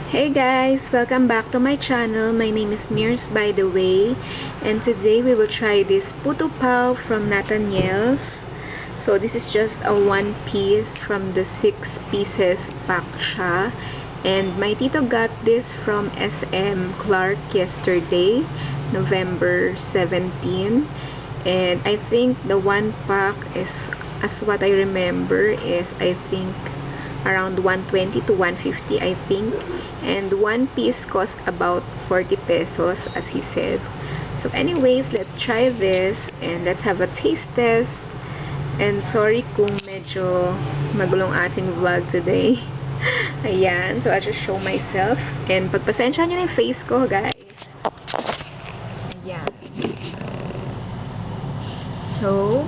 Hey guys! Welcome back to my channel. My name is Mears, by the way. And today we will try this Puto from Nathaniel's. So this is just a one piece from the 6 pieces pack siya. And my tito got this from SM Clark yesterday, November 17. And I think the one pack is, as what I remember, is I think around 120 to 150 I think, and one piece cost about 40 pesos as he said. So anyways, let's try this and let's have a taste test. And sorry kung medyo magulong ating vlog today. Ayan, so I'll just show myself and pagpasensya nyo na yung face ko, guys. Ayan. So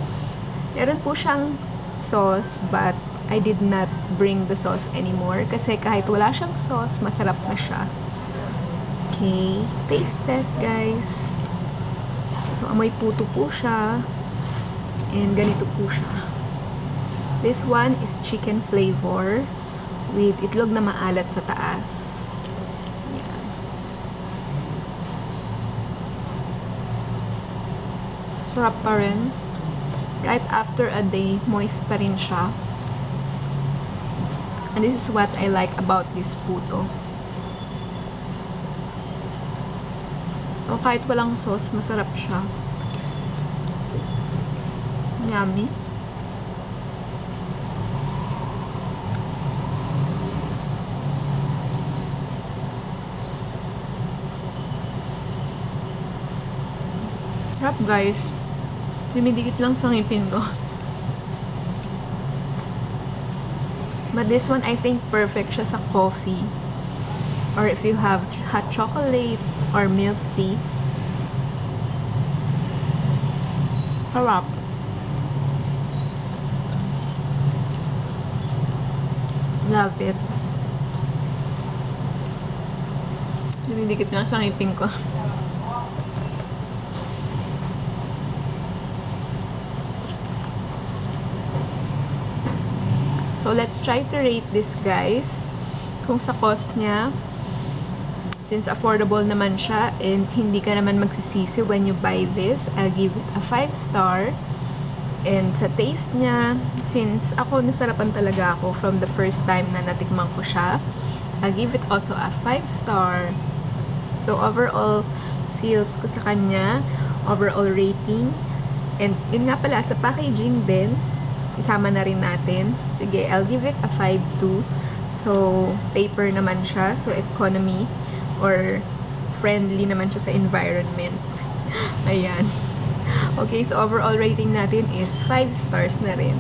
meron po siyang sauce, but I did not bring the sauce anymore kasi kahit wala siyang sauce, masarap na siya. Okay, taste test guys. So amoy puto po siya. And ganito po siya. This one is chicken flavor with itlog na maalat sa taas. Yan. Sarap pa rin. Kahit after a day, moist pa rin siya. And this is what I like about this puto. O kahit walang sauce, masarap siya. Yummy. Sarap guys. Dumidikit lang sa ngipin ko. But this one, I think perfect siya sa coffee. Or if you have hot chocolate or milk tea. Sarap. Love it. Dinidikit na sa ngipin ko. So, let's try to rate this, guys. Kung sa cost niya, since affordable naman siya, and hindi ka naman magsisisi when you buy this, I'll give it a 5 star. And sa taste niya, since ako nasarapan talaga ako from the first time na natikman ko siya, I'll give it also a 5 star. So, overall feels ko sa kanya, overall rating. And yun nga pala, sa packaging din, isama na rin natin. Sige, I'll give it a 5.2. So, paper naman siya. So, economy or friendly naman siya sa environment. Ayan. Okay, so overall rating natin is 5 stars na rin.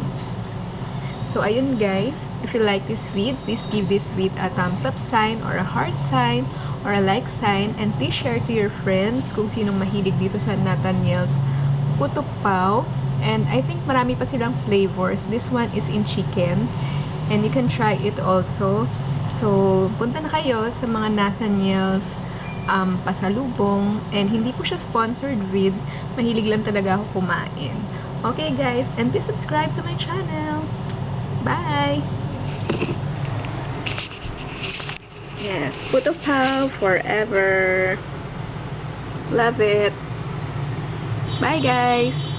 So, ayun guys. If you like this vid, please give this vid a thumbs up sign or a heart sign or a like sign. And please share to your friends kung sinong mahilig dito sa Nathaniel's Puto Pao. And I think marami pa silang flavors. This one is in chicken. And you can try it also. So, punta na kayo sa mga Nathaniel's pasalubong. And hindi po siya sponsored with. Mahilig lang talaga ako kumain. Okay guys, and please subscribe to my channel. Bye! Yes, Puto Pao forever. Love it. Bye guys!